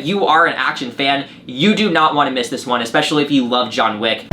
that you are an action fan, you do not want to miss this one, especially if you love John Wick.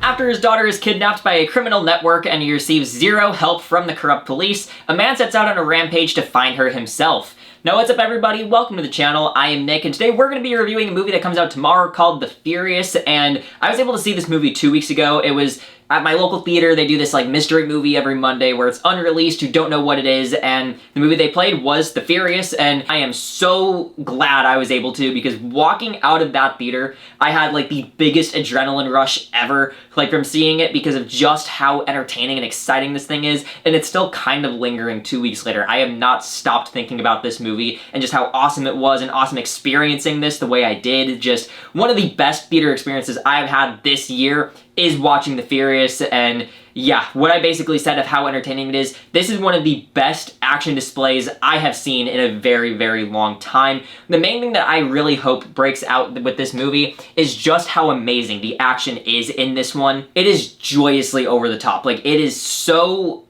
After his daughter is kidnapped by a criminal network and he receives zero help from the corrupt police, a man sets out on a rampage to find her himself. Now what's up everybody, welcome to the channel, I am Nick, and today we're going to be reviewing a movie that comes out tomorrow called The Furious, and I was able to see this movie 2 weeks ago. It was at my local theater. They do this like mystery movie every Monday where it's unreleased, you don't know what it is, and the movie they played was The Furious, and I am so glad I was able to, because walking out of that theater, I had like the biggest adrenaline rush ever, like from seeing it, because of just how entertaining and exciting this thing is, and it's still kind of lingering 2 weeks later. I have not stopped thinking about this movie and just how awesome it was, and awesome experiencing this the way I did. Just one of the best theater experiences I've had this year is watching The Furious, and yeah, what I basically said of how entertaining it is, this is one of the best action displays I have seen in a very, very long time. The main thing that I really hope breaks out with this movie is just how amazing the action is in this one. It is joyously over the top. Like, it is so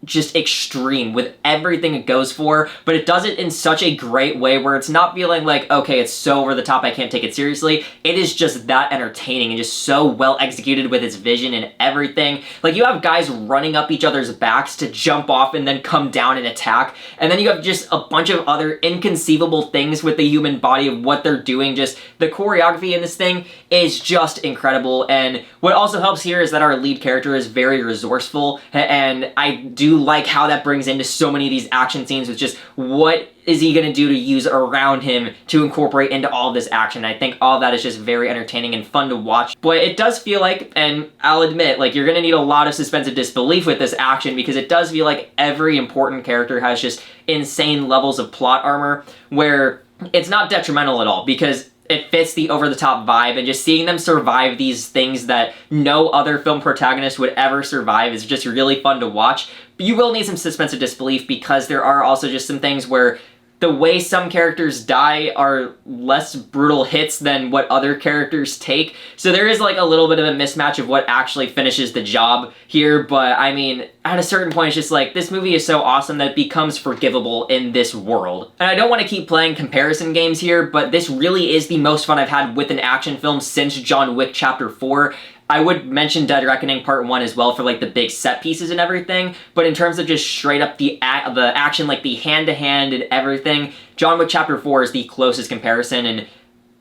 just extreme with everything it goes for, but it does it in such a great way where it's not feeling like, okay, it's so over the top, I can't take it seriously. It is just that entertaining and just so well executed with its vision and everything. Like, you have guys running up each other's backs to jump off and then come down and attack, and then you have just a bunch of other inconceivable things with the human body of what they're doing. Just the choreography in this thing is just incredible, and what also helps here is that our lead character is very resourceful, and I do like how that brings into so many of these action scenes with just what is he gonna do to use around him to incorporate into all of this action. I think all of that is just very entertaining and fun to watch. But it does feel like, and I'll admit, like, you're gonna need a lot of suspense of disbelief with this action, because it does feel like every important character has just insane levels of plot armor, where it's not detrimental at all, because it fits the over-the-top vibe, and just seeing them survive these things that no other film protagonist would ever survive is just really fun to watch. But you will need some suspense of disbelief, because there are also just some things where the way some characters die are less brutal hits than what other characters take. So there is like a little bit of a mismatch of what actually finishes the job here, but I mean, at a certain point, it's just like, this movie is so awesome that it becomes forgivable in this world. And I don't want to keep playing comparison games here, but this really is the most fun I've had with an action film since John Wick Chapter 4. I would mention Dead Reckoning Part 1 as well for like the big set pieces and everything, but in terms of just straight up the action, like the hand-to-hand and everything, John Wick Chapter 4 is the closest comparison, and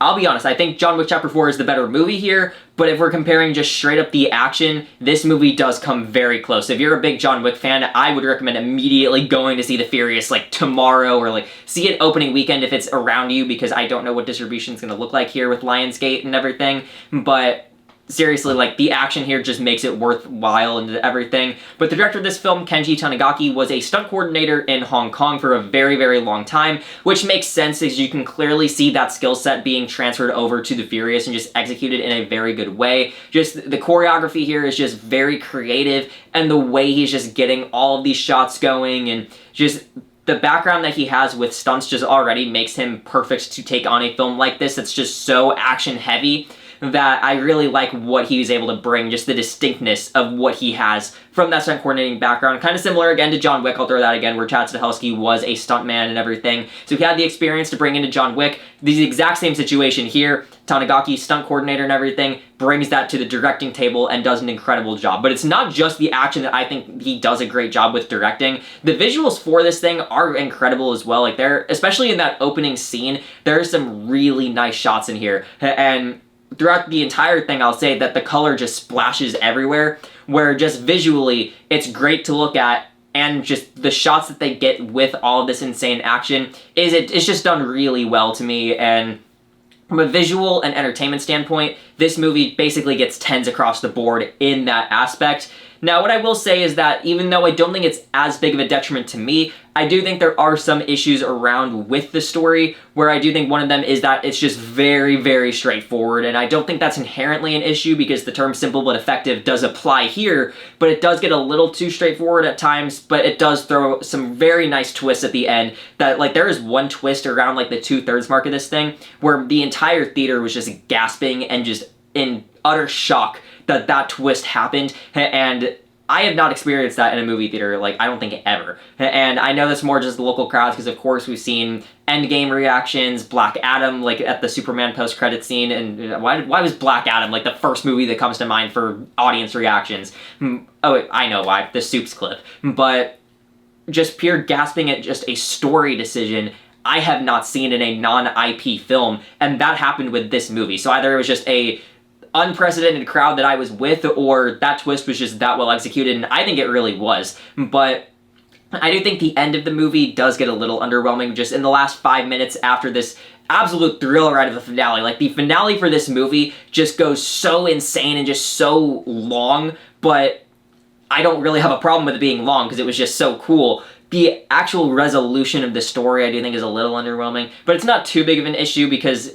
I'll be honest, I think John Wick Chapter 4 is the better movie here, but if we're comparing just straight up the action, this movie does come very close. If you're a big John Wick fan, I would recommend immediately going to see The Furious like tomorrow, or like see it opening weekend if it's around you, because I don't know what distribution is going to look like here with Lionsgate and everything, but seriously, like, the action here just makes it worthwhile and everything. But the director of this film, Kengi Tanigaki, was a stunt coordinator in Hong Kong for a very, very long time, which makes sense, as you can clearly see that skill set being transferred over to The Furious and just executed in a very good way. Just the choreography here is just very creative, and the way he's just getting all of these shots going, and just the background that he has with stunts just already makes him perfect to take on a film like this that's just so action heavy, that I really like what he was able to bring, just the distinctness of what he has from that stunt coordinating background. Kind of similar again to John Wick, I'll throw that again, where Chad Stahelski was a stuntman and everything. So he had the experience to bring into John Wick. The exact same situation here. Tanigaki, stunt coordinator and everything, brings that to the directing table and does an incredible job. But it's not just the action that I think he does a great job with directing. The visuals for this thing are incredible as well. Like, especially in that opening scene, there are some really nice shots in here. And throughout the entire thing, I'll say that the color just splashes everywhere, where just visually, it's great to look at, and just the shots that they get with all of this insane action, it's just done really well to me. And from a visual and entertainment standpoint, this movie basically gets 10s across the board in that aspect. Now, what I will say is that even though I don't think it's as big of a detriment to me, I do think there are some issues around with the story, where I do think one of them is that it's just very, very straightforward, and I don't think that's inherently an issue, because the term simple but effective does apply here, but it does get a little too straightforward at times, but it does throw some very nice twists at the end. That, like, there is one twist around, like, the 2/3 mark of this thing, where the entire theater was just gasping and just in utter shock that that twist happened, and I have not experienced that in a movie theater, like, I don't think ever. And I know that's more just the local crowds, because of course we've seen Endgame reactions, Black Adam, like, at the Superman post-credit scene, and why was Black Adam, like, the first movie that comes to mind for audience reactions? Oh, I know why, the Soups clip. But just pure gasping at just a story decision I have not seen in a non-IP film, and that happened with this movie. So either it was just a unprecedented crowd that I was with, or that twist was just that well executed, and I think it really was. But I do think the end of the movie does get a little underwhelming just in the last 5 minutes after this absolute thrill ride of the finale. Like, the finale for this movie just goes so insane and just so long, but I don't really have a problem with it being long because it was just so cool. The actual resolution of the story I do think is a little underwhelming, but it's not too big of an issue because,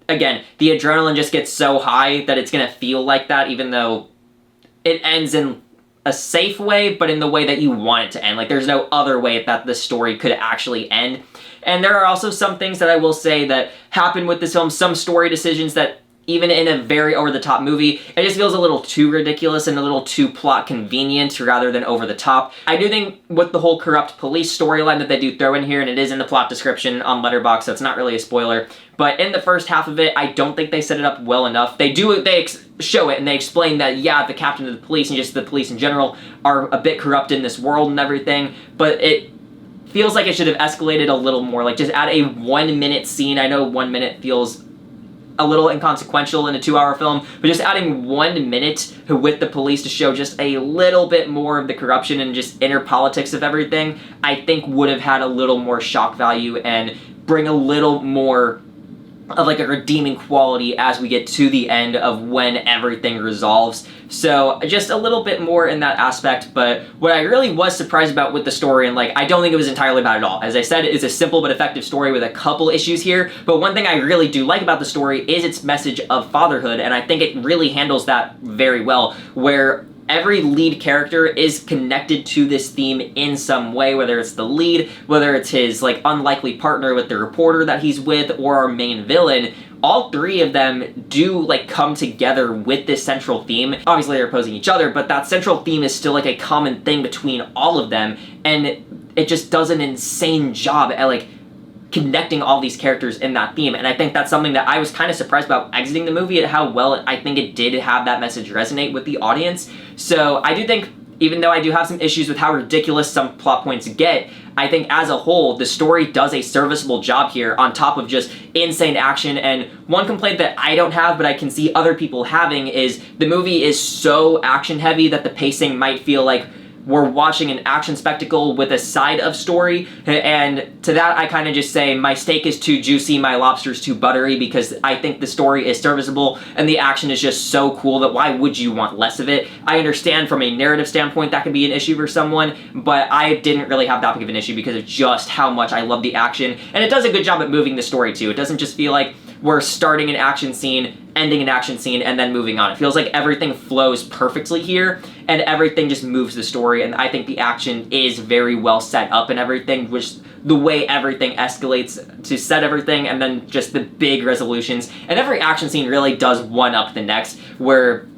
again, the adrenaline just gets so high that it's gonna feel like that, even though it ends in a safe way, but in the way that you want it to end. Like, there's no other way that this story could actually end. And there are also some things that I will say that happen with this film, some story decisions that, even in a very over-the-top movie, it just feels a little too ridiculous and a little too plot convenient rather than over-the-top. I do think with the whole corrupt police storyline that they do throw in here, and it is in the plot description on Letterboxd, so it's not really a spoiler, but in the first half of it, I don't think they set it up well enough. They show it, and they explain that, yeah, the captain of the police and just the police in general are a bit corrupt in this world and everything, but it feels like it should have escalated a little more. Like, just add a 1 minute scene. I know 1 minute feels a little inconsequential in a 2-hour film, but just adding 1 minute with the police to show just a little bit more of the corruption and just inner politics of everything, I think would have had a little more shock value and bring a little more of like a redeeming quality as we get to the end of when everything resolves. So just a little bit more in that aspect, but what I really was surprised about with the story, and like, I don't think it was entirely bad at all. As I said, it's a simple but effective story with a couple issues here, but one thing I really do like about the story is its message of fatherhood, and I think it really handles that very well, where every lead character is connected to this theme in some way, whether it's the lead, whether it's his like unlikely partner with the reporter that he's with, or our main villain. All three of them do like come together with this central theme. Obviously they're opposing each other, but that central theme is still like a common thing between all of them, and it just does an insane job at like connecting all these characters in that theme. And I think that's something that I was kind of surprised about exiting the movie, at how well I think it did have that message resonate with the audience. So I do think, even though I do have some issues with how ridiculous some plot points get, I think as a whole, the story does a serviceable job here on top of just insane action. And one complaint that I don't have, but I can see other people having, is the movie is so action heavy that the pacing might feel like we're watching an action spectacle with a side of story, and to that I kind of just say my steak is too juicy, my lobster's too buttery, because I think the story is serviceable and the action is just so cool that why would you want less of it? I understand from a narrative standpoint that can be an issue for someone, but I didn't really have that big of an issue because of just how much I love the action, and it does a good job at moving the story too. It doesn't just feel like we're starting an action scene, ending an action scene, and then moving on. It feels like everything flows perfectly here, and everything just moves the story, and I think the action is very well set up and everything, which the way everything escalates to set everything, and then just the big resolutions. And every action scene really does one up the next, where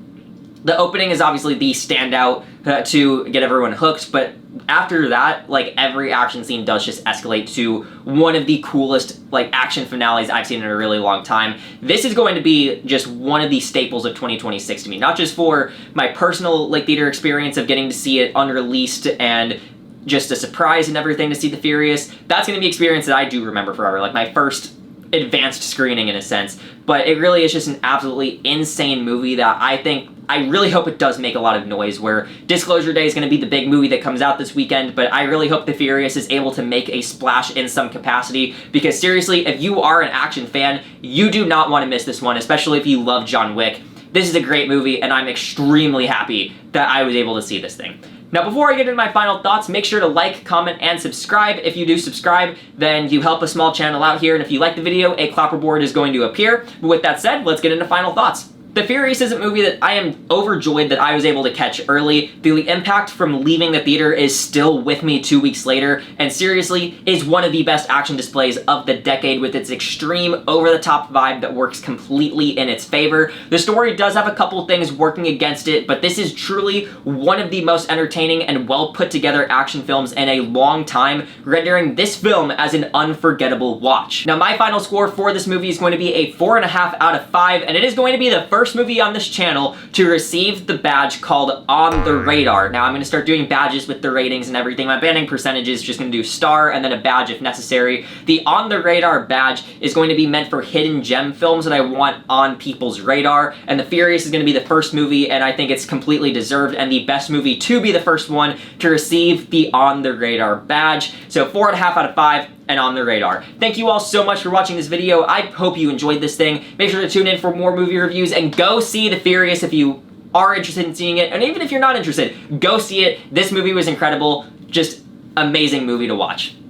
the opening is obviously the standout to get everyone hooked, but after that, like, every action scene does just escalate to one of the coolest, like, action finales I've seen in a really long time. This is going to be just one of the staples of 2026 to me, not just for my personal, like, theater experience of getting to see it unreleased and just a surprise and everything to see The Furious. That's going to be an experience that I do remember forever, like my first advanced screening in a sense, but it really is just an absolutely insane movie that I really hope it does make a lot of noise, where Disclosure Day is going to be the big movie that comes out this weekend, but I really hope The Furious is able to make a splash in some capacity, because seriously, if you are an action fan, you do not want to miss this one, especially if you love John Wick. This is a great movie, and I'm extremely happy that I was able to see this thing. Now, before I get into my final thoughts, make sure to like, comment, and subscribe. If you do subscribe, then you help a small channel out here, and if you like the video, a clapperboard is going to appear. But with that said, let's get into final thoughts. The Furious is a movie that I am overjoyed that I was able to catch early. The impact from leaving the theater is still with me 2 weeks later, and seriously, is one of the best action displays of the decade with its extreme, over-the-top vibe that works completely in its favor. The story does have a couple things working against it, but this is truly one of the most entertaining and well-put-together action films in a long time, rendering this film as an unforgettable watch. Now, my final score for this movie is going to be a 4.5 out of 5, and it is going to be the first movie on this channel to receive the badge called On the Radar. Now, I'm going to start doing badges with the ratings and everything. My banding percentage is just going to do star and then a badge if necessary. The On the Radar badge is going to be meant for hidden gem films that I want on people's radar, and The Furious is going to be the first movie, and I think it's completely deserved and the best movie to be the first one to receive the On the Radar badge. So 4.5 out of 5. And On the Radar. Thank you all so much for watching this video. I hope you enjoyed this thing. Make sure to tune in for more movie reviews and go see The Furious if you are interested in seeing it. And even if you're not interested, go see it. This movie was incredible. Just amazing movie to watch.